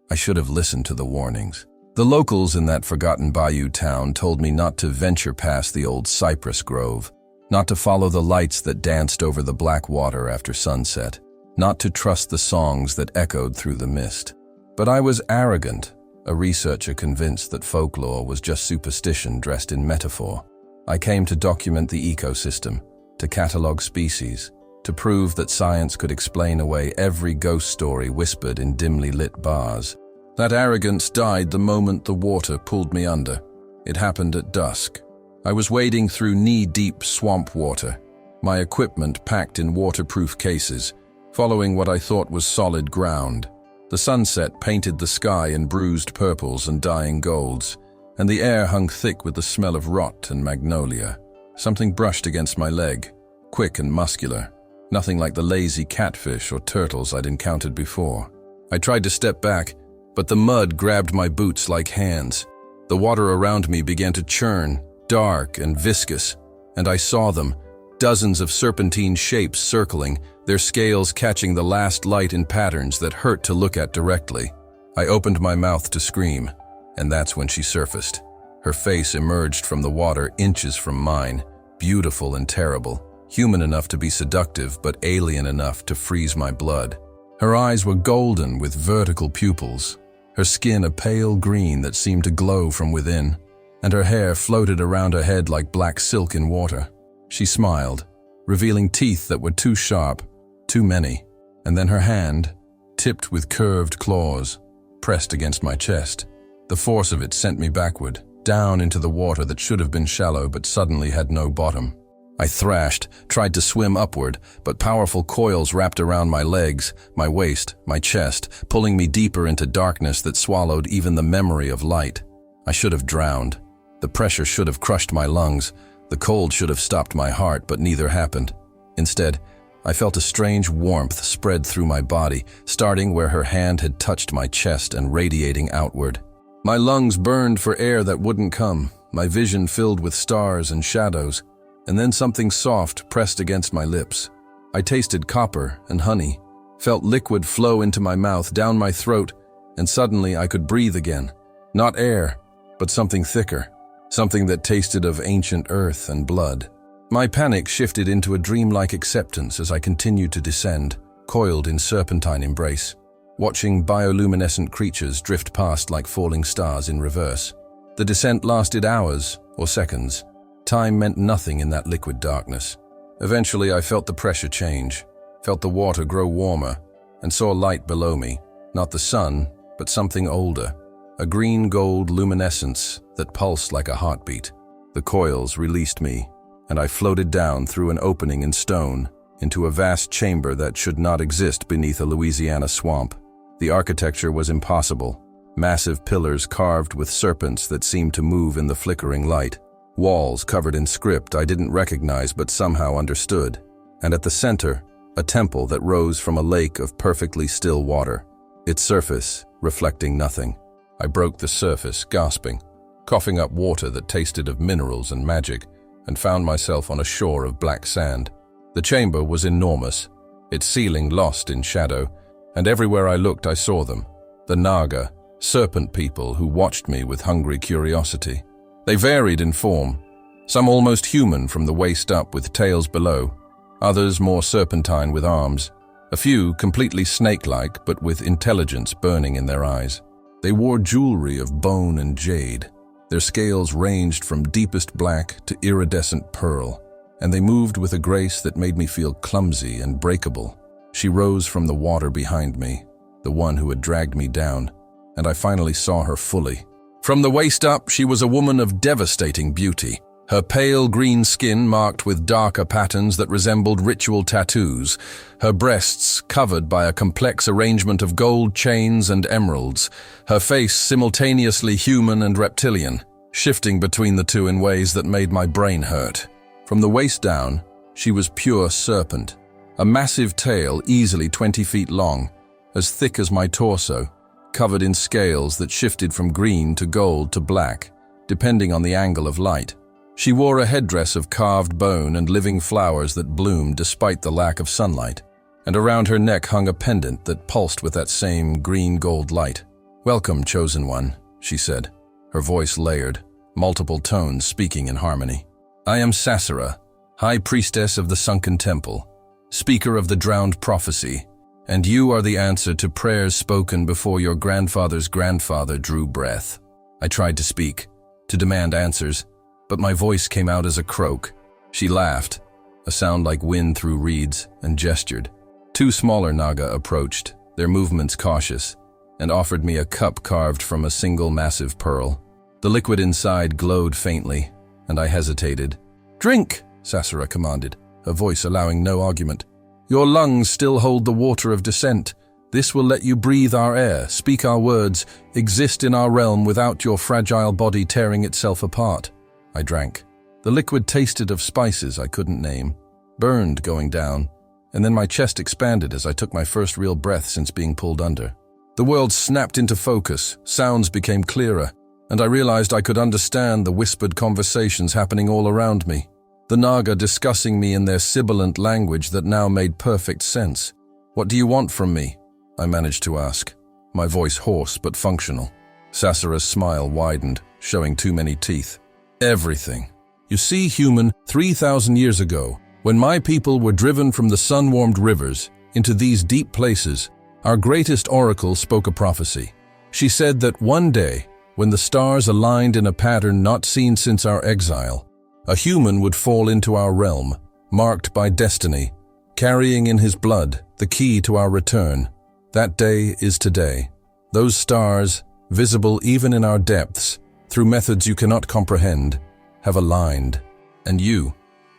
I should have listened to the warnings. The locals in that forgotten bayou town told me not to venture past the old cypress grove, not to follow the lights that danced over the black water after sunset, not to trust the songs that echoed through the mist. But I was arrogant, a researcher convinced that folklore was just superstition dressed in metaphor. I came to document the ecosystem, to catalog species, to prove that science could explain away every ghost story whispered in dimly lit bars. That arrogance died the moment the water pulled me under. It happened at dusk. I was wading through knee-deep swamp water, my equipment packed in waterproof cases, following what I thought was solid ground. The sunset painted the sky in bruised purples and dying golds, and the air hung thick with the smell of rot and magnolia. Something brushed against my leg, quick and muscular, nothing like the lazy catfish or turtles I'd encountered before. I tried to step back, but the mud grabbed my boots like hands. The water around me began to churn, dark and viscous, and I saw them, dozens of serpentine shapes circling, their scales catching the last light in patterns that hurt to look at directly. I opened my mouth to scream, and that's when she surfaced. Her face emerged from the water inches from mine, beautiful and terrible, human enough to be seductive but alien enough to freeze my blood. Her eyes were golden with vertical pupils, her skin a pale green that seemed to glow from within, and her hair floated around her head like black silk in water. She smiled, revealing teeth that were too sharp, too many, and then her hand, tipped with curved claws, pressed against my chest. The force of it sent me backward, down into the water that should have been shallow but suddenly had no bottom. I thrashed, tried to swim upward, but powerful coils wrapped around my legs, my waist, my chest, pulling me deeper into darkness that swallowed even the memory of light. I should have drowned. The pressure should have crushed my lungs. The cold should have stopped my heart, but neither happened. Instead, I felt a strange warmth spread through my body, starting where her hand had touched my chest and radiating outward. My lungs burned for air that wouldn't come, my vision filled with stars and shadows, and then something soft pressed against my lips. I tasted copper and honey, felt liquid flow into my mouth, down my throat, and suddenly I could breathe again. Not air, but something thicker, something that tasted of ancient earth and blood. My panic shifted into a dreamlike acceptance as I continued to descend, coiled in serpentine embrace, watching bioluminescent creatures drift past like falling stars in reverse. The descent lasted hours or seconds. Time meant nothing in that liquid darkness. Eventually, I felt the pressure change, felt the water grow warmer, and saw light below me, not the sun, but something older, a green-gold luminescence that pulsed like a heartbeat. The coils released me, and I floated down through an opening in stone into a vast chamber that should not exist beneath a Louisiana swamp. The architecture was impossible, massive pillars carved with serpents that seemed to move in the flickering light. Walls covered in script I didn't recognize but somehow understood, and at the center, a temple that rose from a lake of perfectly still water, its surface reflecting nothing. I broke the surface, gasping, coughing up water that tasted of minerals and magic, and found myself on a shore of black sand. The chamber was enormous, its ceiling lost in shadow, and everywhere I looked I saw them, the Naga, serpent people who watched me with hungry curiosity. They varied in form, some almost human from the waist up with tails below, others more serpentine with arms, a few completely snake-like but with intelligence burning in their eyes. They wore jewelry of bone and jade. Their scales ranged from deepest black to iridescent pearl, and they moved with a grace that made me feel clumsy and breakable. She rose from the water behind me, the one who had dragged me down, and I finally saw her fully. From the waist up, she was a woman of devastating beauty, her pale green skin marked with darker patterns that resembled ritual tattoos, her breasts covered by a complex arrangement of gold chains and emeralds, her face simultaneously human and reptilian, shifting between the two in ways that made my brain hurt. From the waist down, she was pure serpent, a massive tail easily 20 feet long, as thick as my torso, covered in scales that shifted from green to gold to black, depending on the angle of light. She wore a headdress of carved bone and living flowers that bloomed despite the lack of sunlight, and around her neck hung a pendant that pulsed with that same green-gold light. "Welcome, chosen one," she said, her voice layered, multiple tones speaking in harmony. "I am Sasara, High Priestess of the Sunken Temple, speaker of the drowned prophecy, and you are the answer to prayers spoken before your grandfather's grandfather drew breath." I tried to speak, to demand answers, but my voice came out as a croak. She laughed, a sound like wind through reeds, and gestured. Two smaller Naga approached, their movements cautious, and offered me a cup carved from a single massive pearl. The liquid inside glowed faintly, and I hesitated. "Drink," Sasara commanded, her voice allowing no argument. "Your lungs still hold the water of descent. This will let you breathe our air, speak our words, exist in our realm without your fragile body tearing itself apart." I drank. The liquid tasted of spices I couldn't name, burned going down, and then my chest expanded as I took my first real breath since being pulled under. The world snapped into focus, sounds became clearer, and I realized I could understand the whispered conversations happening all around me. The Naga discussing me in their sibilant language that now made perfect sense. "What do you want from me?" I managed to ask, my voice hoarse but functional. Sasara's smile widened, showing too many teeth. "Everything. You see, human, 3,000 years ago, when my people were driven from the sun-warmed rivers into these deep places, our greatest oracle spoke a prophecy. She said that one day, when the stars aligned in a pattern not seen since our exile, a human would fall into our realm, marked by destiny, carrying in his blood the key to our return. That day is today. Those stars, visible even in our depths, through methods you cannot comprehend, have aligned. And you,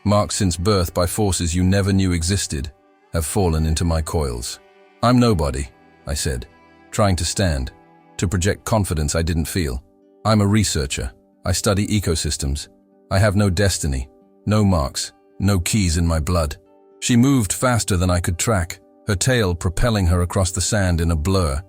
marked since birth by forces you never knew existed, have fallen into my coils." "I'm nobody," I said, trying to stand, to project confidence I didn't feel. "I'm a researcher. I study ecosystems. I have no destiny, no marks, no keys in my blood." She moved faster than I could track, her tail propelling her across the sand in a blur,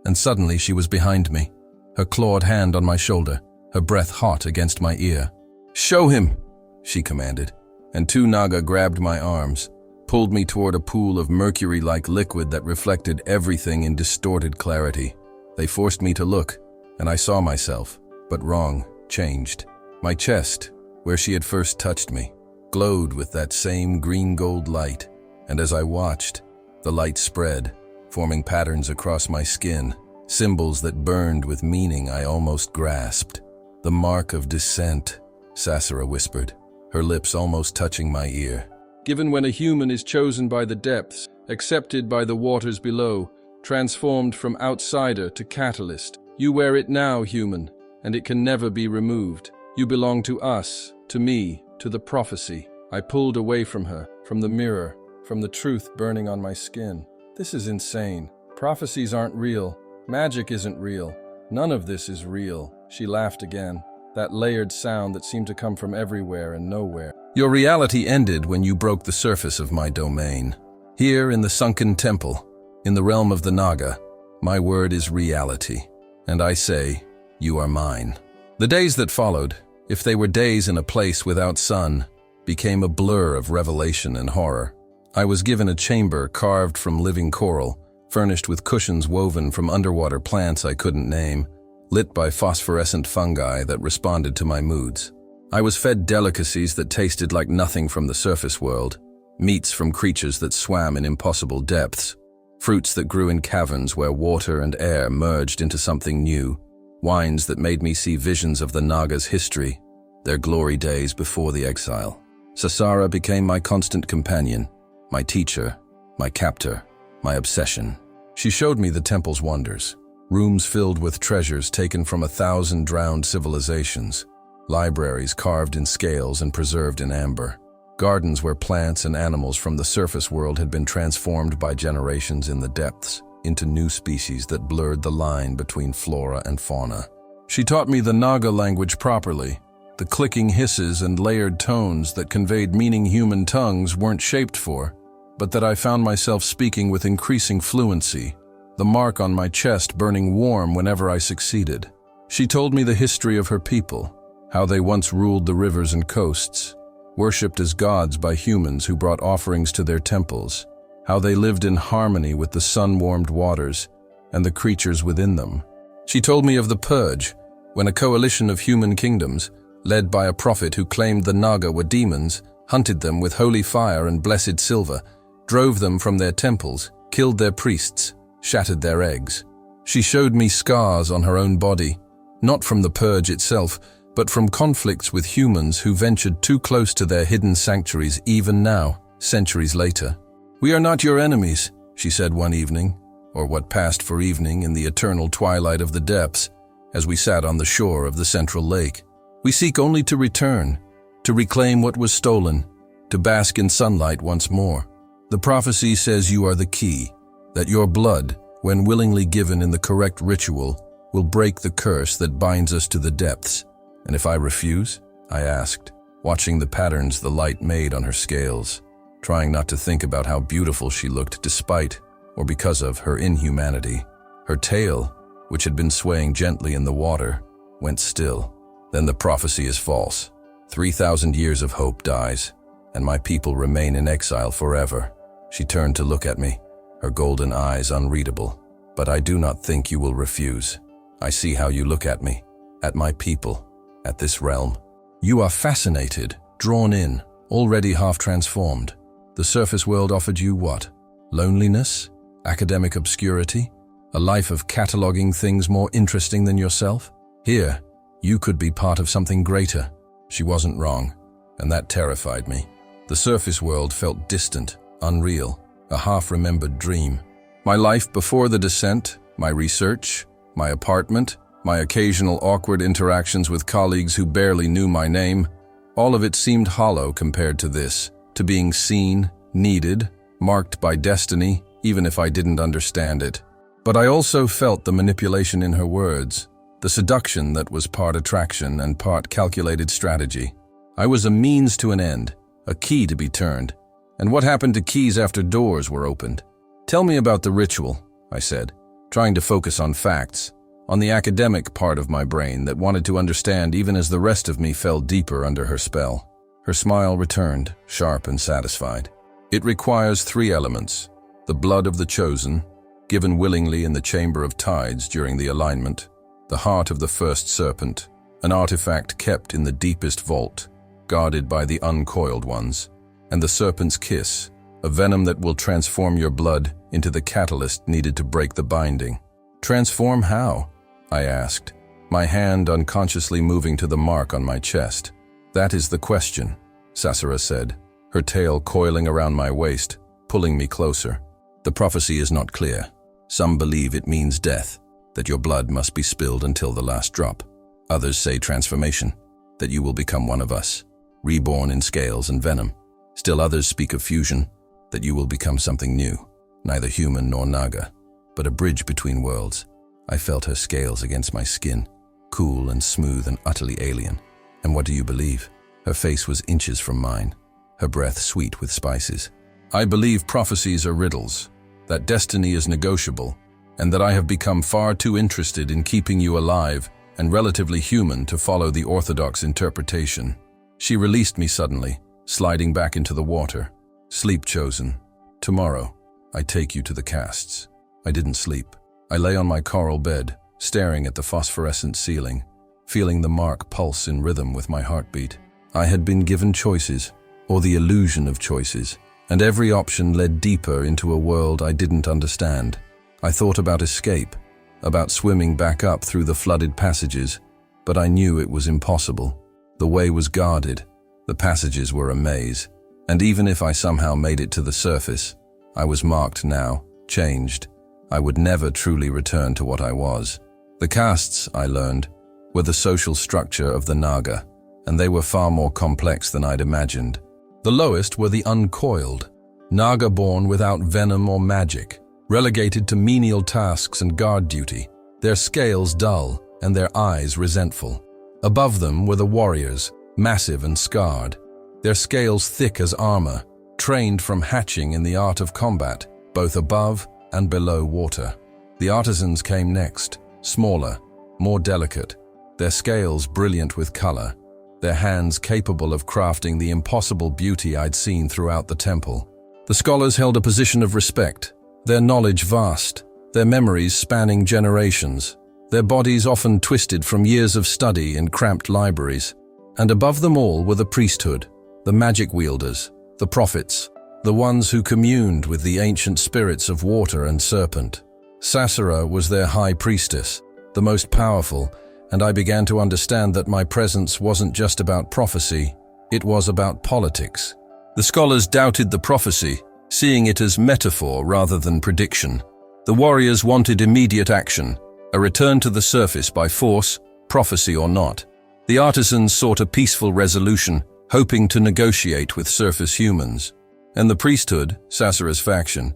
and suddenly she was behind me, her clawed hand on my shoulder, her breath hot against my ear. "Show him," she commanded, and two Naga grabbed my arms, pulled me toward a pool of mercury-like liquid that reflected everything in distorted clarity. They forced me to look, and I saw myself, but wrong, changed. My chest, where she had first touched me, glowed with that same green-gold light, and as I watched, the light spread, forming patterns across my skin, symbols that burned with meaning I almost grasped. "The mark of descent," Sasara whispered, her lips almost touching my ear. "Given when a human is chosen by the depths, accepted by the waters below, transformed from outsider to catalyst. You wear it now, human, and it can never be removed. You belong to us, to me, to the prophecy." I pulled away from her, from the mirror, from the truth burning on my skin. "This is insane. Prophecies aren't real. Magic isn't real. None of this is real." She laughed again, that layered sound that seemed to come from everywhere and nowhere. "Your reality ended when you broke the surface of my domain. Here in the sunken temple, in the realm of the Naga, my word is reality, and I say, you are mine." The days that followed, if they were days in a place without sun, became a blur of revelation and horror. I was given a chamber carved from living coral, furnished with cushions woven from underwater plants I couldn't name, lit by phosphorescent fungi that responded to my moods. I was fed delicacies that tasted like nothing from the surface world, meats from creatures that swam in impossible depths, fruits that grew in caverns where water and air merged into something new, wines that made me see visions of the Naga's history, their glory days before the exile. Sasara became my constant companion, my teacher, my captor, my obsession. She showed me the temple's wonders, rooms filled with treasures taken from 1,000 drowned civilizations, libraries carved in scales and preserved in amber, gardens where plants and animals from the surface world had been transformed by generations in the depths into new species that blurred the line between flora and fauna. She taught me the Naga language properly, the clicking hisses and layered tones that conveyed meaning human tongues weren't shaped for, but that I found myself speaking with increasing fluency, the mark on my chest burning warm whenever I succeeded. She told me the history of her people, how they once ruled the rivers and coasts, worshipped as gods by humans who brought offerings to their temples, how they lived in harmony with the sun-warmed waters and the creatures within them. She told me of the Purge, when a coalition of human kingdoms, led by a prophet who claimed the Naga were demons, hunted them with holy fire and blessed silver, drove them from their temples, killed their priests, shattered their eggs. She showed me scars on her own body, not from the Purge itself, but from conflicts with humans who ventured too close to their hidden sanctuaries even now, centuries later. "We are not your enemies," she said one evening, or what passed for evening in the eternal twilight of the depths, as we sat on the shore of the central lake. "We seek only to return, to reclaim what was stolen, to bask in sunlight once more. The prophecy says you are the key, that your blood, when willingly given in the correct ritual, will break the curse that binds us to the depths." "And if I refuse?" I asked, watching the patterns the light made on her scales, trying not to think about how beautiful she looked despite, or because of, her inhumanity. Her tail, which had been swaying gently in the water, went still. "Then the prophecy is false. 3,000 years of hope dies, and my people remain in exile forever." She turned to look at me, her golden eyes unreadable. "But I do not think you will refuse. I see how you look at me, at my people, at this realm. You are fascinated, drawn in, already half transformed. The surface world offered you what? Loneliness? Academic obscurity? A life of cataloging things more interesting than yourself? Here, you could be part of something greater." She wasn't wrong, and that terrified me. The surface world felt distant, unreal, a half-remembered dream. My life before the descent, my research, my apartment, my occasional awkward interactions with colleagues who barely knew my name, all of it seemed hollow compared to this, to being seen, needed, marked by destiny, even if I didn't understand it. But I also felt the manipulation in her words, the seduction that was part attraction and part calculated strategy. I was a means to an end, a key to be turned. And what happened to keys after doors were opened? "Tell me about the ritual," I said, trying to focus on facts, on the academic part of my brain that wanted to understand even as the rest of me fell deeper under her spell. Her smile returned, sharp and satisfied. "It requires 3 elements: the blood of the chosen, given willingly in the Chamber of Tides during the alignment, the heart of the first serpent, an artifact kept in the deepest vault, guarded by the uncoiled ones, and the serpent's kiss, a venom that will transform your blood into the catalyst needed to break the binding." "Transform how?" I asked, my hand unconsciously moving to the mark on my chest. "That is the question," Sasara said, her tail coiling around my waist, pulling me closer. "The prophecy is not clear. Some believe it means death, that your blood must be spilled until the last drop. Others say transformation, that you will become one of us, reborn in scales and venom. Still others speak of fusion, that you will become something new, neither human nor Naga, but a bridge between worlds." I felt her scales against my skin, cool and smooth and utterly alien. "And what do you believe?" Her face was inches from mine, her breath sweet with spices. "I believe prophecies are riddles, that destiny is negotiable, and that I have become far too interested in keeping you alive and relatively human to follow the orthodox interpretation." She released me suddenly, sliding back into the water. "Sleep, chosen. Tomorrow, I take you to the casts." I didn't sleep. I lay on my coral bed, staring at the phosphorescent ceiling, feeling the mark pulse in rhythm with my heartbeat. I had been given choices, or the illusion of choices, and every option led deeper into a world I didn't understand. I thought about escape, about swimming back up through the flooded passages, but I knew it was impossible. The way was guarded, the passages were a maze, and even if I somehow made it to the surface, I was marked now, changed. I would never truly return to what I was. The castes, I learned, were the social structure of the Naga, and they were far more complex than I'd imagined. The lowest were the uncoiled, Naga born without venom or magic, relegated to menial tasks and guard duty, their scales dull and their eyes resentful. Above them were the warriors, massive and scarred, their scales thick as armor, trained from hatching in the art of combat, both above and below water. The artisans came next, smaller, more delicate, their scales brilliant with color, their hands capable of crafting the impossible beauty I'd seen throughout the temple. The scholars held a position of respect, their knowledge vast, their memories spanning generations. their bodies often twisted from years of study in cramped libraries. And above them all were the priesthood, the magic wielders, the prophets, the ones who communed with the ancient spirits of water and serpent. Sasara was their high priestess, the most powerful, and I began to understand that my presence wasn't just about prophecy, it was about politics. The scholars doubted the prophecy, seeing it as metaphor rather than prediction. The warriors wanted immediate action, a return to the surface by force, prophecy or not. The artisans sought a peaceful resolution, hoping to negotiate with surface humans. And the priesthood, Sasara's faction,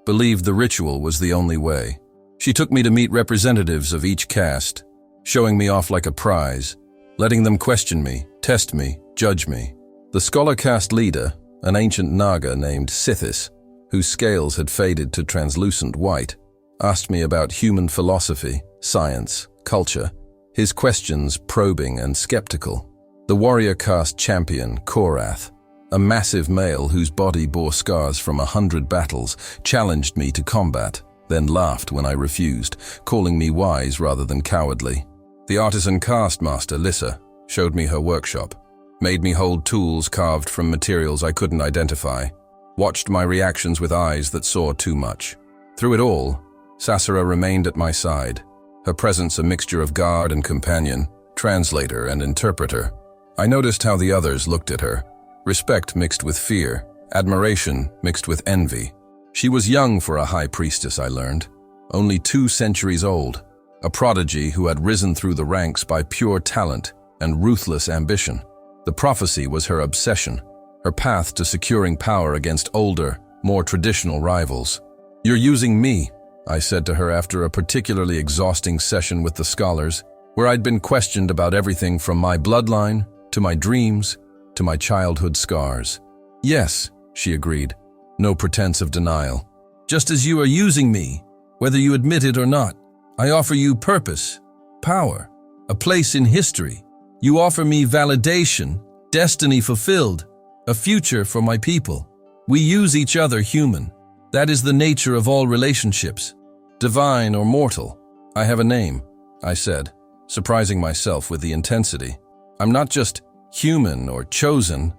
believed the ritual was the only way. She took me to meet representatives of each caste, showing me off like a prize, letting them question me, test me, judge me. The scholar caste leader, an ancient Naga named Sithis, whose scales had faded to translucent white, asked me about human philosophy, science, culture, his questions probing and skeptical. The warrior caste champion, Korath, a massive male whose body bore scars from 100 battles, challenged me to combat, then laughed when I refused, calling me wise rather than cowardly. The artisan caste master, Lissa, showed me her workshop, made me hold tools carved from materials I couldn't identify, watched my reactions with eyes that saw too much. Through it all, Sasara remained at my side, her presence a mixture of guard and companion, translator and interpreter. I noticed how the others looked at her, respect mixed with fear, admiration mixed with envy. She was young for a high priestess, I learned, only 2 centuries old, a prodigy who had risen through the ranks by pure talent and ruthless ambition. The prophecy was her obsession, her path to securing power against older, more traditional rivals. "You're using me," I said to her after a particularly exhausting session with the scholars, where I'd been questioned about everything from my bloodline to my dreams to my childhood scars. "Yes," she agreed, no pretense of denial. "Just as you are using me, whether you admit it or not, I offer you purpose, power, a place in history. You offer me validation, destiny fulfilled, a future for my people. We use each other, human. That is the nature of all relationships, divine or mortal. I have a name," I said, surprising myself with the intensity. "I'm not just human or chosen.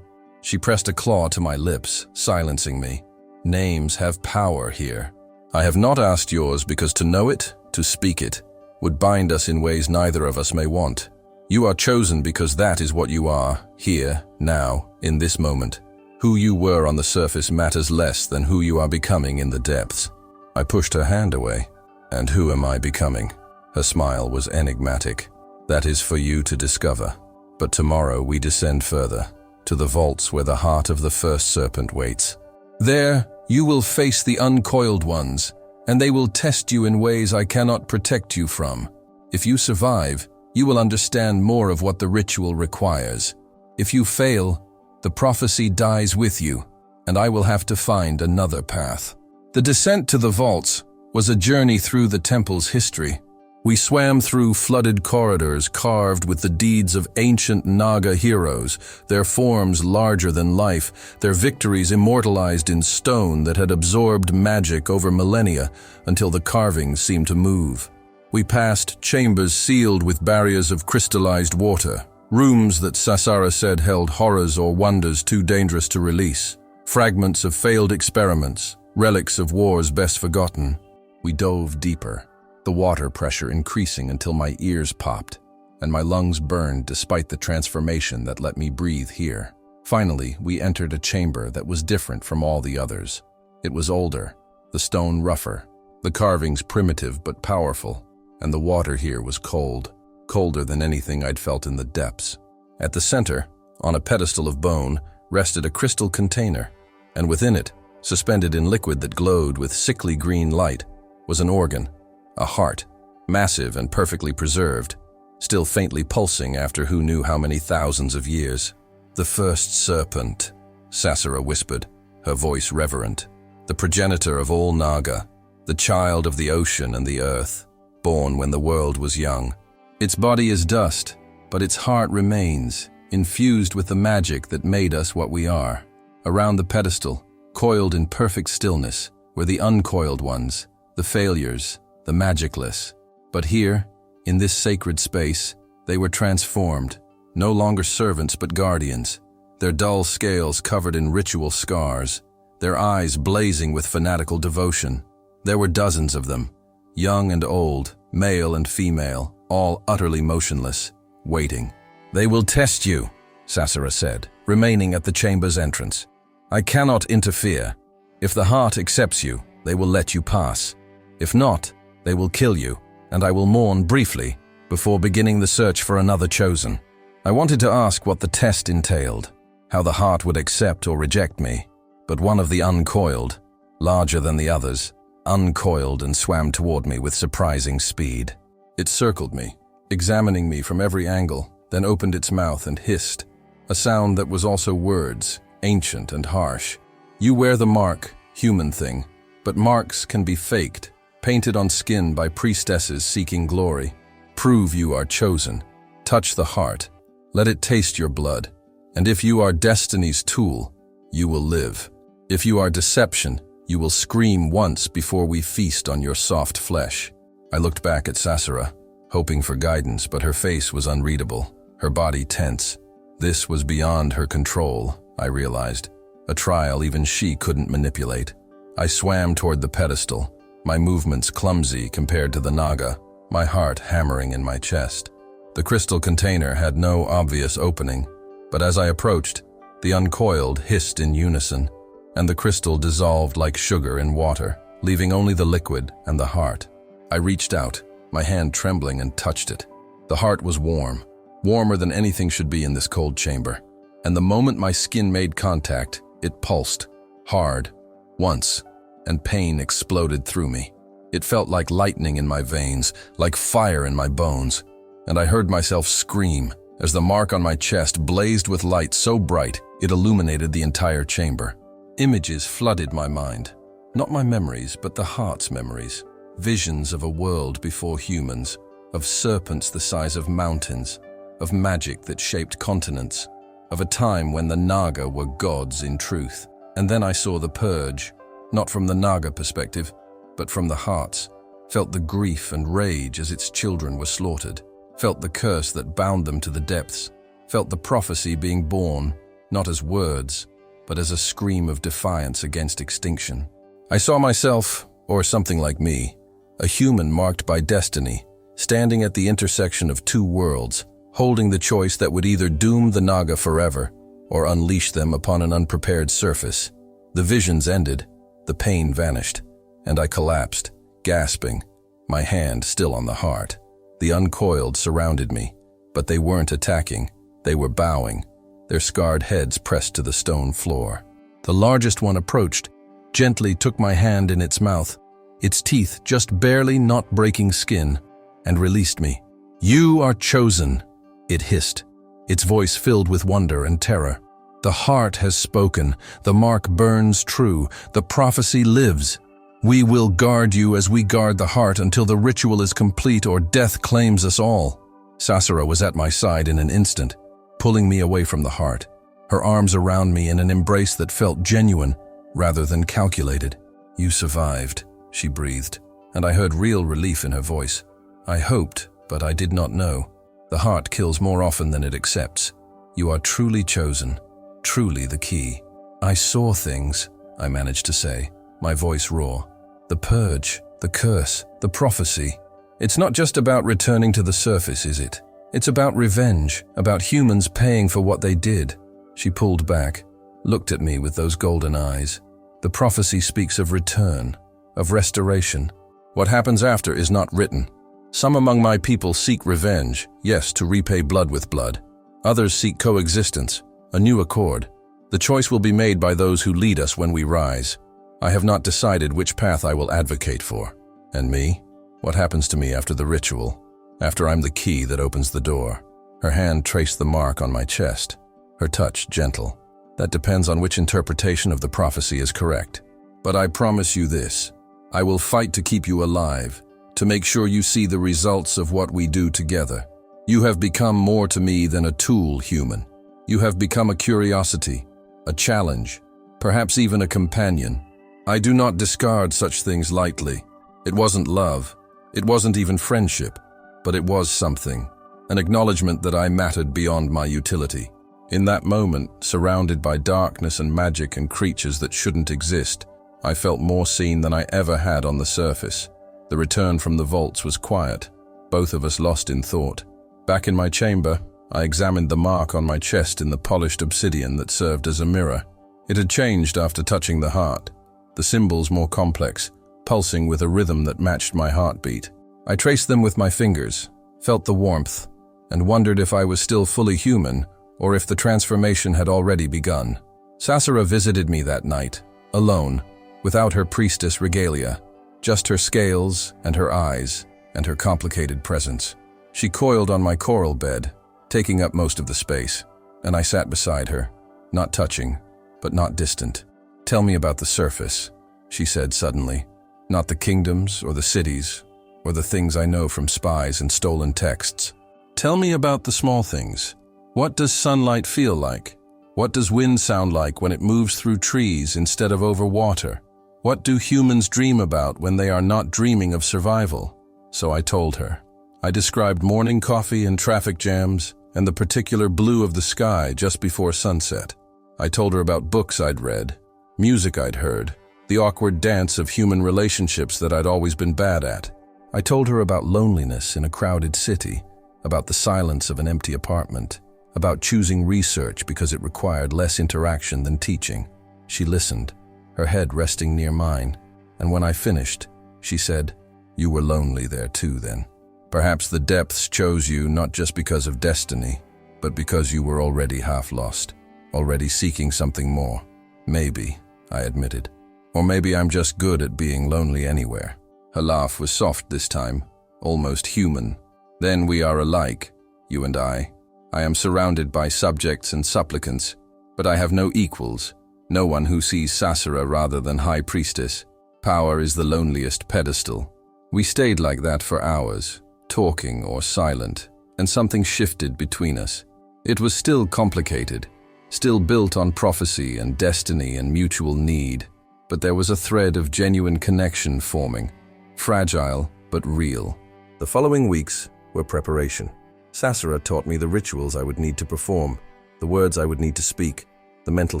She pressed a claw to my lips, silencing me. "Names have power here. I have not asked yours because to know it, to speak it, would bind us in ways neither of us may want. You are chosen because that is what you are, here, now, in this moment. Who you were on the surface matters less than who you are becoming in the depths." I pushed her hand away. "And who am I becoming?" Her smile was enigmatic. "That is for you to discover. But tomorrow we descend further, to the vaults where the heart of the first serpent waits. There you will face the uncoiled ones, and they will test you in ways I cannot protect you from. If you survive, you will understand more of what the ritual requires. If you fail, the prophecy dies with you, and I will have to find another path." The descent to the vaults was a journey through the temple's history. We swam through flooded corridors carved with the deeds of ancient Naga heroes, their forms larger than life, their victories immortalized in stone that had absorbed magic over millennia until the carvings seemed to move. We passed chambers sealed with barriers of crystallized water, rooms that Sasara said held horrors or wonders too dangerous to release, fragments of failed experiments, relics of wars best forgotten. We dove deeper, the water pressure increasing until my ears popped, and my lungs burned despite the transformation that let me breathe here. Finally, we entered a chamber that was different from all the others. It was older, the stone rougher, the carvings primitive but powerful, and the water here was cold, colder than anything I'd felt in the depths. At the center, on a pedestal of bone, rested a crystal container, and within it, suspended in liquid that glowed with sickly green light, was an organ, a heart, massive and perfectly preserved, still faintly pulsing after who knew how many thousands of years. "The first serpent," Sasara whispered, her voice reverent. "The progenitor of all Naga, the child of the ocean and the earth, born when the world was young. Its body is dust, but its heart remains, infused with the magic that made us what we are." Around the pedestal, coiled in perfect stillness, were the uncoiled ones, the failures, the magicless. But here, in this sacred space, they were transformed, no longer servants but guardians, their dull scales covered in ritual scars, their eyes blazing with fanatical devotion. There were dozens of them, young and old, male and female, all utterly motionless, waiting. "They will test you," Sasara said, remaining at the chamber's entrance. "I cannot interfere. If the heart accepts you, they will let you pass. If not, they will kill you, and I will mourn briefly before beginning the search for another chosen." I wanted to ask what the test entailed, how the heart would accept or reject me, but one of the uncoiled, larger than the others, uncoiled and swam toward me with surprising speed. It circled me, examining me from every angle, then opened its mouth and hissed, a sound that was also words, ancient and harsh. "You wear the mark, human thing, but marks can be faked, painted on skin by priestesses seeking glory. Prove you are chosen. Touch the heart. Let it taste your blood. And if you are destiny's tool, you will live. If you are deception, you will scream once before we feast on your soft flesh." I looked back at Sasara, hoping for guidance, but her face was unreadable, her body tense. This was beyond her control, I realized, a trial even she couldn't manipulate. I swam toward the pedestal, my movements clumsy compared to the Naga, my heart hammering in my chest. The crystal container had no obvious opening, but as I approached, the uncoiled hissed in unison, and the crystal dissolved like sugar in water, leaving only the liquid and the heart. I reached out, my hand trembling, and touched it. The heart was warm, warmer than anything should be in this cold chamber, and the moment my skin made contact, it pulsed, hard, once, and pain exploded through me. It felt like lightning in my veins, like fire in my bones, and I heard myself scream as the mark on my chest blazed with light so bright it illuminated the entire chamber. Images flooded my mind, not my memories, but the heart's memories. Visions of a world before humans, of serpents the size of mountains, of magic that shaped continents, of a time when the Naga were gods in truth. And then I saw the purge, not from the Naga perspective, but from the heart's, felt the grief and rage as its children were slaughtered, felt the curse that bound them to the depths, felt the prophecy being born, not as words, but as a scream of defiance against extinction. I saw myself, or something like me, a human marked by destiny, standing at the intersection of two worlds, holding the choice that would either doom the Naga forever or unleash them upon an unprepared surface. The visions ended, the pain vanished, and I collapsed, gasping, my hand still on the heart. The uncoiled surrounded me, but they weren't attacking, they were bowing, their scarred heads pressed to the stone floor. The largest one approached, gently took my hand in its mouth, its teeth just barely not breaking skin, and released me. "You are chosen," it hissed, its voice filled with wonder and terror. "The heart has spoken, the mark burns true, the prophecy lives. We will guard you as we guard the heart until the ritual is complete or death claims us all." Sasara was at my side in an instant, pulling me away from the heart, her arms around me in an embrace that felt genuine rather than calculated. "You survived," she breathed, and I heard real relief in her voice. I hoped, but I did not know. The heart kills more often than it accepts. You are truly chosen, truly the key. "I saw things," I managed to say, my voice raw. "The purge, the curse, the prophecy. It's not just about returning to the surface, is it? It's about revenge, about humans paying for what they did." She pulled back, looked at me with those golden eyes. "The prophecy speaks of return, of restoration. What happens after is not written. Some among my people seek revenge, yes, to repay blood with blood. Others seek coexistence, a new accord. The choice will be made by those who lead us when we rise. I have not decided which path I will advocate for. And me? What happens to me after the ritual? After I'm the key that opens the door?" Her hand traced the mark on my chest, her touch gentle. "That depends on which interpretation of the prophecy is correct. But I promise you this, I will fight to keep you alive, to make sure you see the results of what we do together. You have become more to me than a tool, human. You have become a curiosity, a challenge, perhaps even a companion. I do not discard such things lightly. It wasn't love. It wasn't even friendship, but it was something, an acknowledgement that I mattered beyond my utility. In that moment, surrounded by darkness and magic and creatures that shouldn't exist, I felt more seen than I ever had on the surface. The return from the vaults was quiet, both of us lost in thought. Back in my chamber, I examined the mark on my chest in the polished obsidian that served as a mirror. It had changed after touching the heart, the symbols more complex, pulsing with a rhythm that matched my heartbeat. I traced them with my fingers, felt the warmth, and wondered if I was still fully human or if the transformation had already begun. Sasara visited me that night, alone, without her priestess regalia, just her scales and her eyes and her complicated presence. She coiled on my coral bed, taking up most of the space, and I sat beside her, not touching, but not distant. "Tell me about the surface," she said suddenly. "Not the kingdoms or the cities, or the things I know from spies and stolen texts. Tell me about the small things. What does sunlight feel like? What does wind sound like when it moves through trees instead of over water? What do humans dream about when they are not dreaming of survival?" So I told her. I described morning coffee and traffic jams and the particular blue of the sky just before sunset. I told her about books I'd read, music I'd heard, the awkward dance of human relationships that I'd always been bad at. I told her about loneliness in a crowded city, about the silence of an empty apartment, about choosing research because it required less interaction than teaching. She listened, her head resting near mine, and when I finished, she said, "You were lonely there too then. Perhaps the depths chose you not just because of destiny, but because you were already half lost, already seeking something more." "Maybe," I admitted. "Or maybe I'm just good at being lonely anywhere." Her laugh was soft this time, almost human. "Then we are alike, you and I. I am surrounded by subjects and supplicants, but I have no equals, no one who sees Sasara rather than High Priestess. Power is the loneliest pedestal." We stayed like that for hours, talking or silent, and something shifted between us. It was still complicated, still built on prophecy and destiny and mutual need, but there was a thread of genuine connection forming, fragile but real. The following weeks were preparation. Sasara taught me the rituals I would need to perform, the words I would need to speak, the mental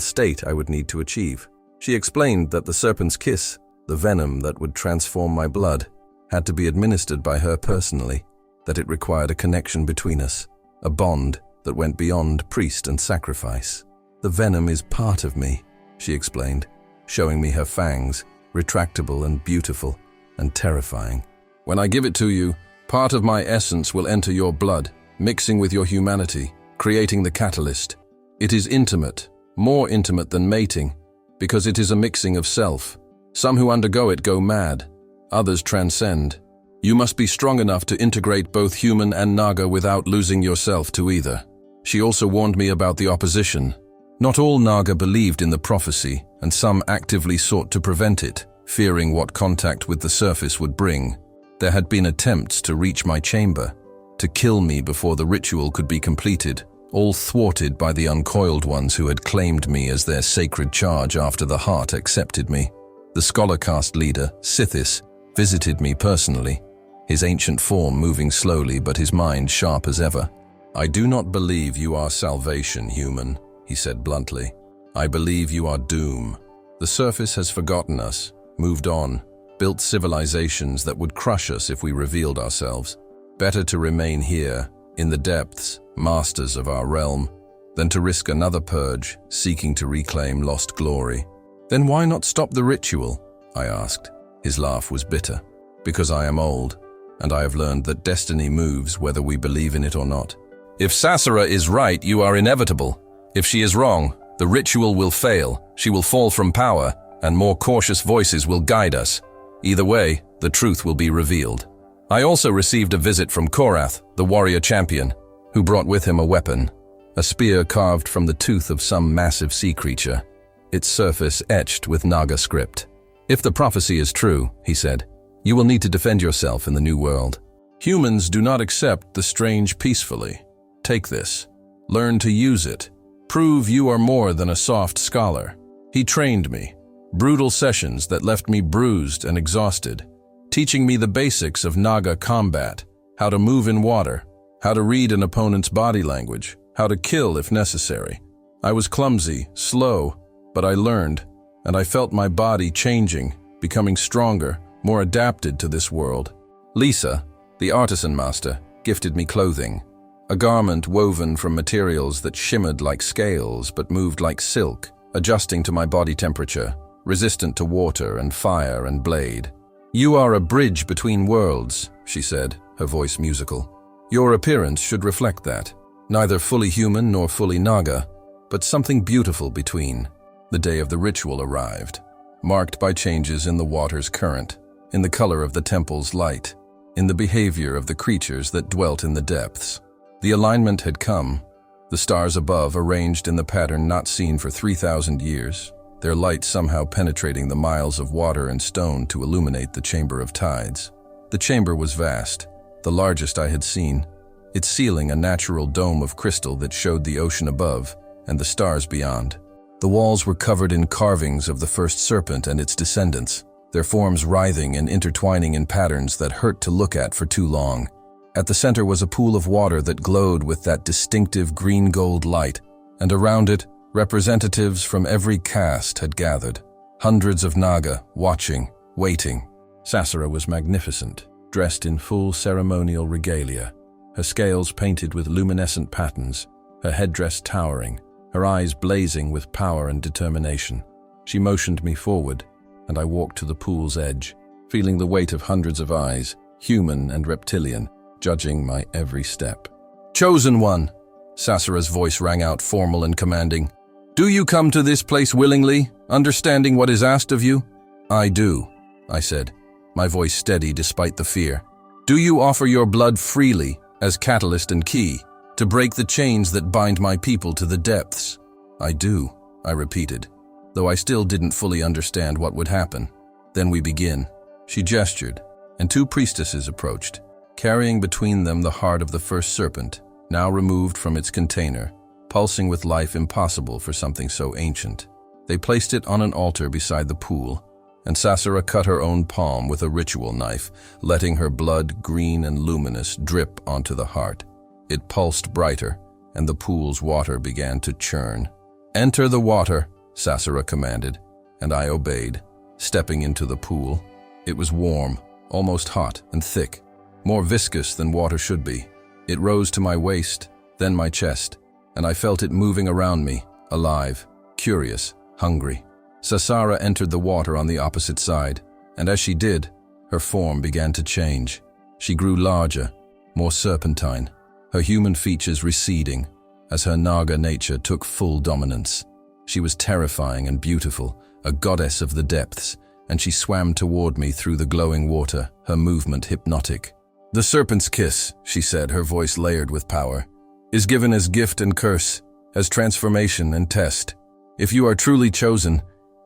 state I would need to achieve. She explained that the serpent's kiss, the venom that would transform my blood, had to be administered by her personally, that it required a connection between us, a bond that went beyond priest and sacrifice. "The venom is part of me," she explained, showing me her fangs, retractable and beautiful and terrifying. "When I give it to you, part of my essence will enter your blood, mixing with your humanity, creating the catalyst. It is intimate, more intimate than mating, because it is a mixing of self. Some who undergo it go mad, others transcend. You must be strong enough to integrate both human and Naga without losing yourself to either." She also warned me about the opposition. Not all Naga believed in the prophecy, and some actively sought to prevent it, fearing what contact with the surface would bring. There had been attempts to reach my chamber, to kill me before the ritual could be completed, all thwarted by the uncoiled ones who had claimed me as their sacred charge after the heart accepted me. The scholar caste leader, Sithis, visited me personally, his ancient form moving slowly but his mind sharp as ever. "I do not believe you are salvation, human," he said bluntly. "I believe you are doom. The surface has forgotten us, moved on, built civilizations that would crush us if we revealed ourselves. Better to remain here, in the depths, masters of our realm, than to risk another purge, seeking to reclaim lost glory." "Then why not stop the ritual?" I asked. His laugh was bitter. "Because I am old, and I have learned that destiny moves whether we believe in it or not. If Sasara is right, you are inevitable. If she is wrong, the ritual will fail, she will fall from power, and more cautious voices will guide us. Either way, the truth will be revealed." I also received a visit from Korath, the warrior champion, who brought with him a weapon, a spear carved from the tooth of some massive sea creature, its surface etched with Naga script. "If the prophecy is true," he said, "you will need to defend yourself in the new world. Humans do not accept the strange peacefully. Take this. Learn to use it. Prove you are more than a soft scholar." He trained me. Brutal sessions that left me bruised and exhausted. teaching me the basics of Naga combat, how to move in water, how to read an opponent's body language, how to kill if necessary. I was clumsy, slow, but I learned, and I felt my body changing, becoming stronger, more adapted to this world. Lisa, the artisan master, gifted me clothing, a garment woven from materials that shimmered like scales but moved like silk, adjusting to my body temperature, resistant to water and fire and blade. "You are a bridge between worlds," she said, her voice musical. "Your appearance should reflect that. Neither fully human nor fully Naga, but something beautiful between." The day of the ritual arrived, marked by changes in the water's current, in the color of the temple's light, in the behavior of the creatures that dwelt in the depths. The alignment had come, the stars above arranged in the pattern not seen for 3,000 years, their light somehow penetrating the miles of water and stone to illuminate the chamber of tides. The chamber was vast, the largest I had seen, its ceiling a natural dome of crystal that showed the ocean above and the stars beyond. The walls were covered in carvings of the first serpent and its descendants, their forms writhing and intertwining in patterns that hurt to look at for too long. At the center was a pool of water that glowed with that distinctive green-gold light, and around it, representatives from every caste had gathered. Hundreds of Naga, watching, waiting. Sasara was magnificent, dressed in full ceremonial regalia, her scales painted with luminescent patterns, her headdress towering, her eyes blazing with power and determination. She motioned me forward, and I walked to the pool's edge, feeling the weight of hundreds of eyes, human and reptilian, judging my every step. "Chosen one," Sasara's voice rang out formal and commanding. "Do you come to this place willingly, understanding what is asked of you?" "I do," I said, my voice steady despite the fear. "Do you offer your blood freely, as catalyst and key, to break the chains that bind my people to the depths?" "I do," I repeated, though I still didn't fully understand what would happen. "Then we begin." She gestured, and two priestesses approached, carrying between them the heart of the first serpent, now removed from its container, pulsing with life impossible for something so ancient. They placed it on an altar beside the pool, and Sasara cut her own palm with a ritual knife, letting her blood, green and luminous, drip onto the heart. It pulsed brighter, and the pool's water began to churn. "Enter the water," Sasara commanded, and I obeyed, stepping into the pool. It was warm, almost hot and thick, more viscous than water should be. It rose to my waist, then my chest, and I felt it moving around me, alive, curious, hungry. Sasara entered the water on the opposite side, and as she did, her form began to change. She grew larger, more serpentine, her human features receding, as her Naga nature took full dominance. She was terrifying and beautiful, a goddess of the depths, and she swam toward me through the glowing water, her movement hypnotic. "The serpent's kiss," she said, her voice layered with power, "is given as gift and curse, as transformation and test. If you are truly chosen,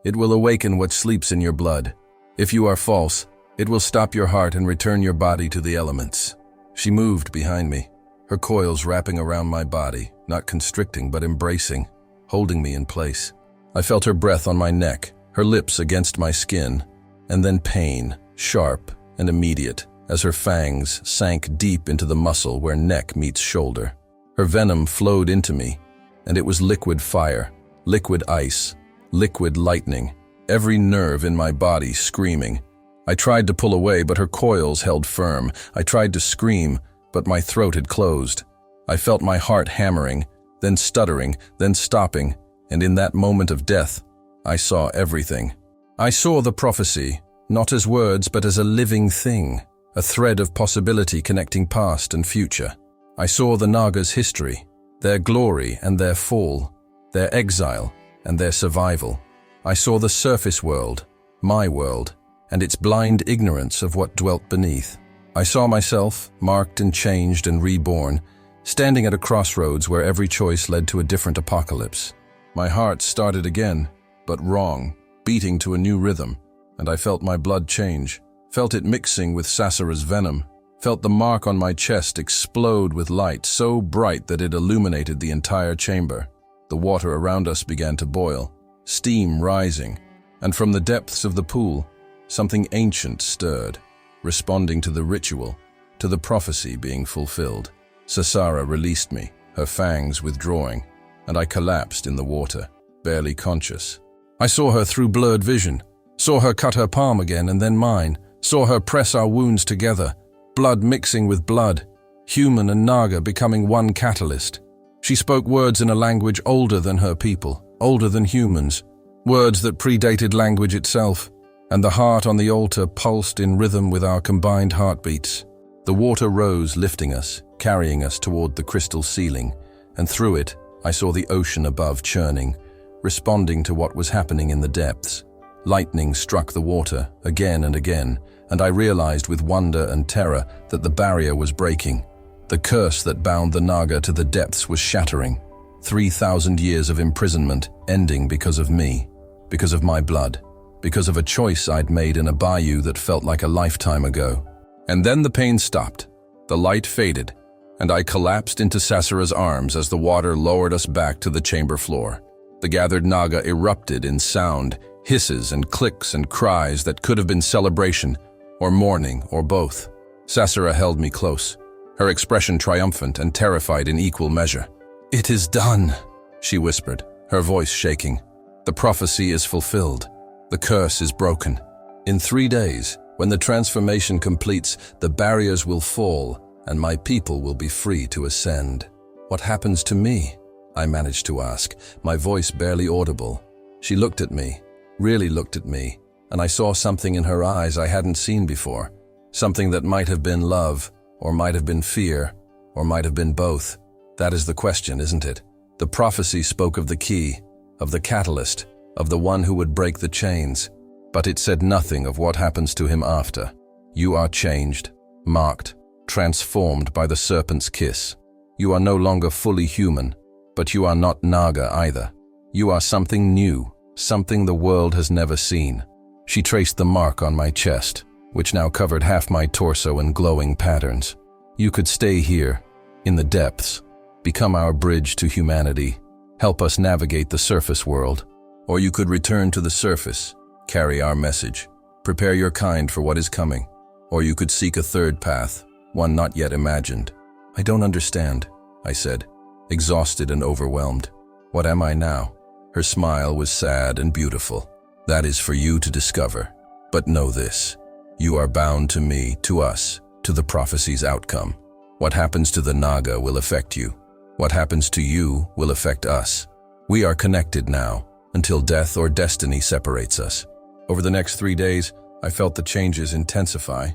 it will awaken what sleeps in your blood. If you are false, it will stop your heart and return your body to the elements." She moved behind me, her coils wrapping around my body, not constricting but embracing, holding me in place. I felt her breath on my neck, her lips against my skin, and then pain, sharp and immediate, as her fangs sank deep into the muscle where neck meets shoulder. Her venom flowed into me, and it was liquid fire, liquid ice, liquid lightning, every nerve in my body screaming. I tried to pull away, but her coils held firm. I tried to scream, but my throat had closed. I felt my heart hammering, then stuttering, then stopping, and in that moment of death, I saw everything. I saw the prophecy, not as words but as a living thing, a thread of possibility connecting past and future. I saw the Naga's history, their glory and their fall, their exile and their survival. I saw the surface world, my world, and its blind ignorance of what dwelt beneath. I saw myself, marked and changed and reborn, standing at a crossroads where every choice led to a different apocalypse. My heart started again, but wrong, beating to a new rhythm, and I felt my blood change, felt it mixing with Sasara's venom, felt the mark on my chest explode with light so bright that it illuminated the entire chamber. The water around us began to boil, steam rising, and from the depths of the pool, something ancient stirred. responding to the ritual, to the prophecy being fulfilled. Sasara released me, her fangs withdrawing, and I collapsed in the water, barely conscious. I saw her through blurred vision, saw her cut her palm again and then mine, saw her press our wounds together, blood mixing with blood, human and Naga becoming one catalyst. She spoke words in a language older than her people, older than humans, words that predated language itself, and the heart on the altar pulsed in rhythm with our combined heartbeats. The water rose, lifting us, carrying us toward the crystal ceiling, and through it, I saw the ocean above churning, responding to what was happening in the depths. Lightning struck the water again and again, and I realized with wonder and terror that the barrier was breaking. The curse that bound the Naga to the depths was shattering. 3,000 years of imprisonment ending because of me, because of my blood, because of a choice I'd made in a bayou that felt like a lifetime ago. And then the pain stopped, the light faded, and I collapsed into Sasara's arms as the water lowered us back to the chamber floor. The gathered Naga erupted in sound, hisses and clicks and cries that could have been celebration, or mourning, or both. Sasara held me close, her expression triumphant and terrified in equal measure. "It is done," she whispered, her voice shaking. "The prophecy is fulfilled. The curse is broken. In 3 days, when the transformation completes, the barriers will fall, and my people will be free to ascend." "What happens to me?" I managed to ask, my voice barely audible. She looked at me, really looked at me, and I saw something in her eyes I hadn't seen before. Something that might have been love, or might have been fear, or might have been both. That is the question, isn't it? The prophecy spoke of the key, of the catalyst, of the one who would break the chains. But it said nothing of what happens to him after. You are changed, marked, transformed by the serpent's kiss. You are no longer fully human, but you are not Naga either. You are something new, something the world has never seen. She traced the mark on my chest, which now covered half my torso in glowing patterns. You could stay here, in the depths, become our bridge to humanity, help us navigate the surface world. Or you could return to the surface, carry our message, prepare your kind for what is coming. Or you could seek a third path, one not yet imagined. "I don't understand," I said, exhausted and overwhelmed. "What am I now?" Her smile was sad and beautiful. "That is for you to discover. But know this. You are bound to me, to us, to the prophecy's outcome. What happens to the Naga will affect you. What happens to you will affect us. We are connected now, until death or destiny separates us." Over the next 3 days, I felt the changes intensify.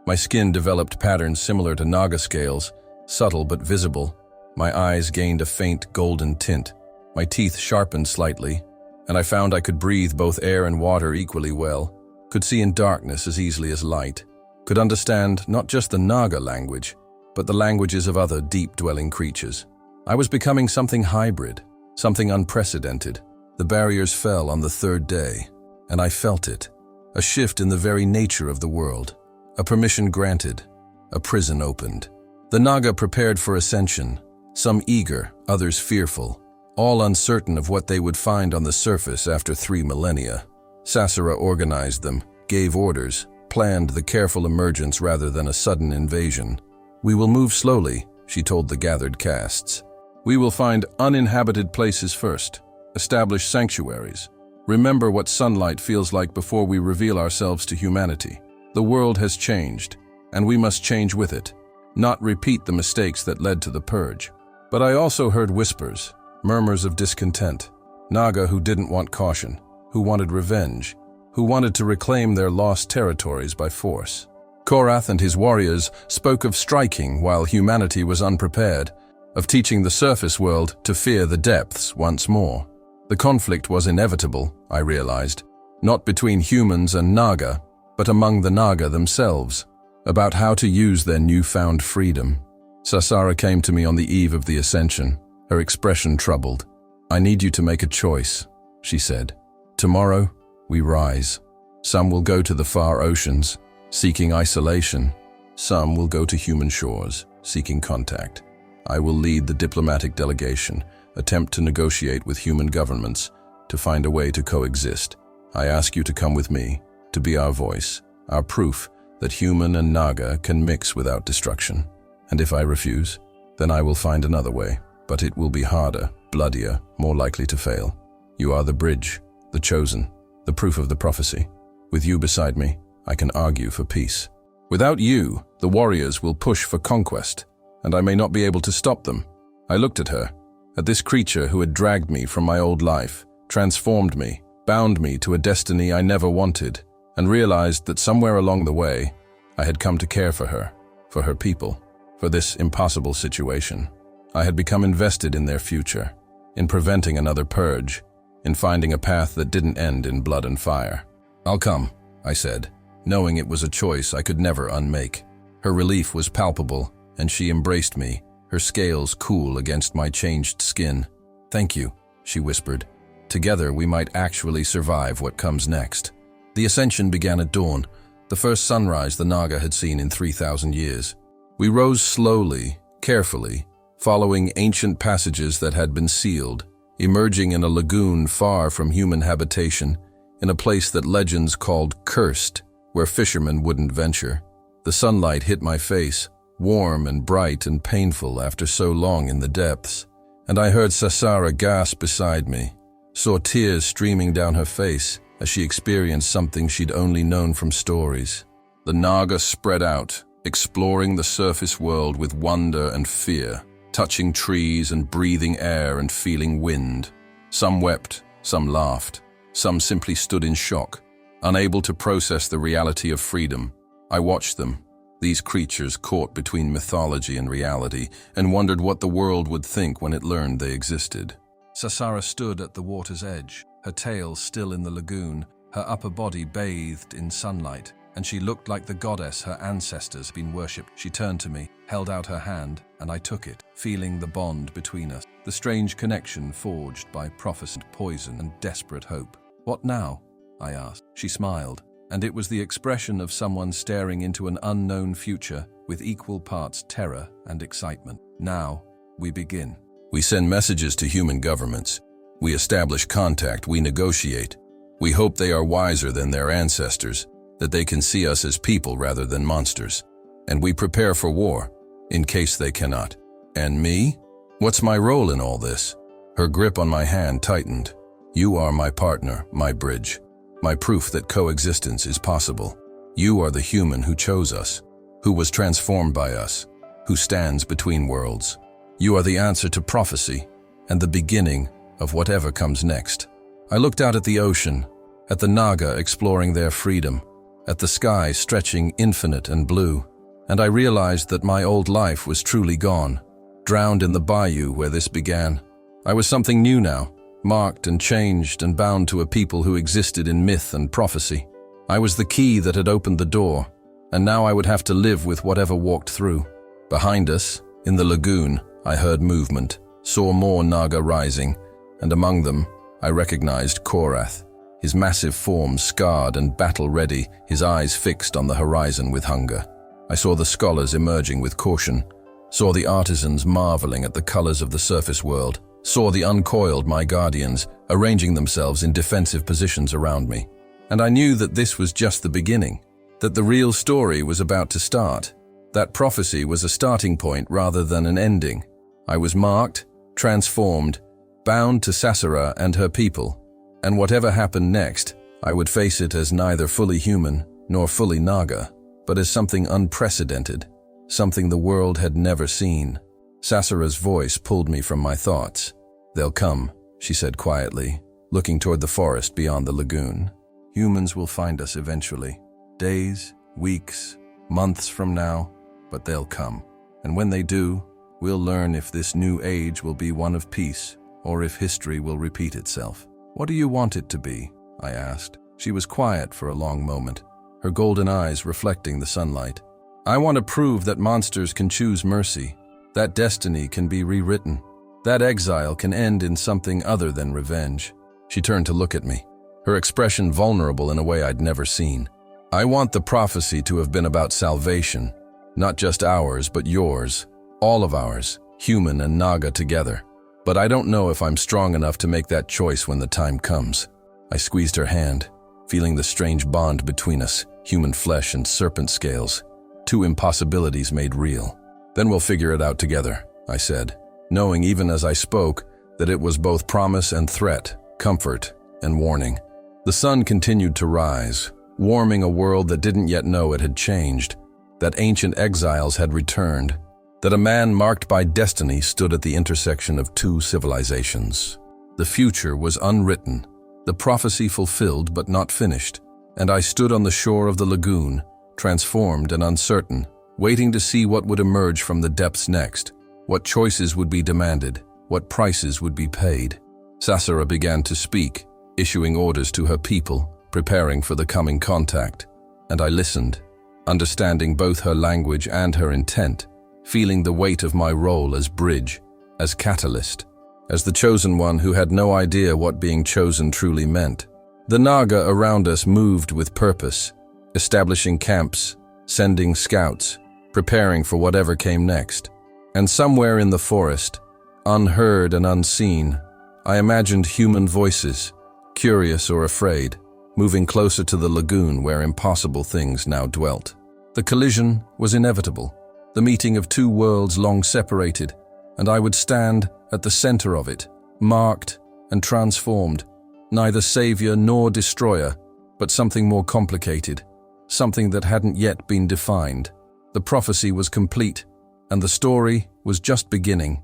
My skin developed patterns similar to Naga scales, subtle but visible. My eyes gained a faint golden tint. My teeth sharpened slightly, and I found I could breathe both air and water equally well, could see in darkness as easily as light, could understand not just the Naga language, but the languages of other deep-dwelling creatures. I was becoming something hybrid, something unprecedented. The barriers fell on the 3rd day, and I felt it. A shift in the very nature of the world. A permission granted. A prison opened. The Naga prepared for ascension, some eager, others fearful, all uncertain of what they would find on the surface after 3 millennia. Sasara organized them, gave orders, planned the careful emergence rather than a sudden invasion. "We will move slowly," she told the gathered castes. "We will find uninhabited places first, establish sanctuaries. Remember what sunlight feels like before we reveal ourselves to humanity. The world has changed, and we must change with it, not repeat the mistakes that led to the purge." But I also heard whispers, murmurs of discontent. Naga who didn't want caution, who wanted revenge, who wanted to reclaim their lost territories by force. Korath and his warriors spoke of striking while humanity was unprepared, of teaching the surface world to fear the depths once more. The conflict was inevitable, I realized, not between humans and Naga, but among the Naga themselves, about how to use their newfound freedom. Sasara came to me on the eve of the ascension, her expression troubled. "I need you to make a choice," she said. "Tomorrow, we rise. Some will go to the far oceans, seeking isolation. Some will go to human shores, seeking contact. I will lead the diplomatic delegation, attempt to negotiate with human governments, to find a way to coexist. I ask you to come with me, to be our voice, our proof that human and Naga can mix without destruction. And if I refuse, then I will find another way, but it will be harder, bloodier, more likely to fail. You are the bridge, the chosen, the proof of the prophecy. With you beside me, I can argue for peace. Without you, the warriors will push for conquest, and I may not be able to stop them. I looked at her, at this creature who had dragged me from my old life, transformed me, bound me to a destiny I never wanted, and realized that somewhere along the way, I had come to care for her people, for this impossible situation. I had become invested in their future, in preventing another purge, in finding a path that didn't end in blood and fire. "I'll come," I said, knowing it was a choice I could never unmake. Her relief was palpable, and she embraced me, her scales cool against my changed skin. "Thank you," she whispered. "Together we might actually survive what comes next." The ascension began at dawn, the first sunrise the Naga had seen in 3,000 years. We rose slowly, carefully, following ancient passages that had been sealed, emerging in a lagoon far from human habitation, in a place that legends called cursed, where fishermen wouldn't venture. The sunlight hit my face, warm and bright and painful after so long in the depths, and I heard Sasara gasp beside me, saw tears streaming down her face as she experienced something she'd only known from stories. The Naga spread out, exploring the surface world with wonder and fear, touching trees and breathing air and feeling wind. Some wept, some laughed, some simply stood in shock, unable to process the reality of freedom. I watched them, these creatures caught between mythology and reality, and wondered what the world would think when it learned they existed. Sasara stood at the water's edge, her tail still in the lagoon, her upper body bathed in sunlight, and she looked like the goddess her ancestors had been worshipped. She turned to me, held out her hand, and I took it, feeling the bond between us, the strange connection forged by prophecy, poison, and desperate hope. "What now?" I asked. She smiled, and it was the expression of someone staring into an unknown future with equal parts terror and excitement. "Now, we begin. We send messages to human governments. We establish contact, we negotiate. We hope they are wiser than their ancestors, that they can see us as people rather than monsters. And we prepare for war, in case they cannot. And me? What's my role in all this?" Her grip on my hand tightened. "You are my partner, my bridge, my proof that coexistence is possible. You are the human who chose us, who was transformed by us, who stands between worlds. You are the answer to prophecy, and the beginning of whatever comes next." I looked out at the ocean, at the Naga exploring their freedom, at the sky stretching infinite and blue, and I realized that my old life was truly gone, drowned in the bayou where this began. I was something new now, marked and changed and bound to a people who existed in myth and prophecy. I was the key that had opened the door, and now I would have to live with whatever walked through. Behind us, in the lagoon, I heard movement, saw more Naga rising, and among them, I recognized Korath, his massive form scarred and battle-ready, his eyes fixed on the horizon with hunger. I saw the scholars emerging with caution, saw the artisans marveling at the colors of the surface world, saw the uncoiled my guardians arranging themselves in defensive positions around me. And I knew that this was just the beginning, that the real story was about to start. That prophecy was a starting point rather than an ending. I was marked, transformed, bound to Sasara and her people, and whatever happened next, I would face it as neither fully human nor fully Naga, but as something unprecedented, something the world had never seen. Sasara's voice pulled me from my thoughts. "They'll come," she said quietly, looking toward the forest beyond the lagoon. "Humans will find us eventually. Days, weeks, months from now, but they'll come. And when they do, we'll learn if this new age will be one of peace or if history will repeat itself." "What do you want it to be?" I asked. She was quiet for a long moment, her golden eyes reflecting the sunlight. "I want to prove that monsters can choose mercy, that destiny can be rewritten, that exile can end in something other than revenge." She turned to look at me, her expression vulnerable in a way I'd never seen. "I want the prophecy to have been about salvation, not just ours, but yours, all of ours, human and Naga together. But I don't know if I'm strong enough to make that choice when the time comes." I squeezed her hand. feeling the strange bond between us, human flesh and serpent scales, two impossibilities made real. "Then we'll figure it out together," I said, knowing even as I spoke that it was both promise and threat, comfort and warning. The sun continued to rise, warming a world that didn't yet know it had changed, that ancient exiles had returned, that a man marked by destiny stood at the intersection of two civilizations. The future was unwritten, the prophecy fulfilled but not finished, and I stood on the shore of the lagoon, transformed and uncertain, waiting to see what would emerge from the depths next, what choices would be demanded, what prices would be paid. Sasara began to speak, issuing orders to her people, preparing for the coming contact, and I listened, understanding both her language and her intent, feeling the weight of my role as bridge, as catalyst, as the chosen one who had no idea what being chosen truly meant. The Naga around us moved with purpose, establishing camps, sending scouts, preparing for whatever came next. And somewhere in the forest, unheard and unseen, I imagined human voices, curious or afraid, moving closer to the lagoon where impossible things now dwelt. The collision was inevitable, the meeting of two worlds long separated, and I would stand at the center of it, marked and transformed, neither savior nor destroyer, but something more complicated, something that hadn't yet been defined. The prophecy was complete, and the story was just beginning.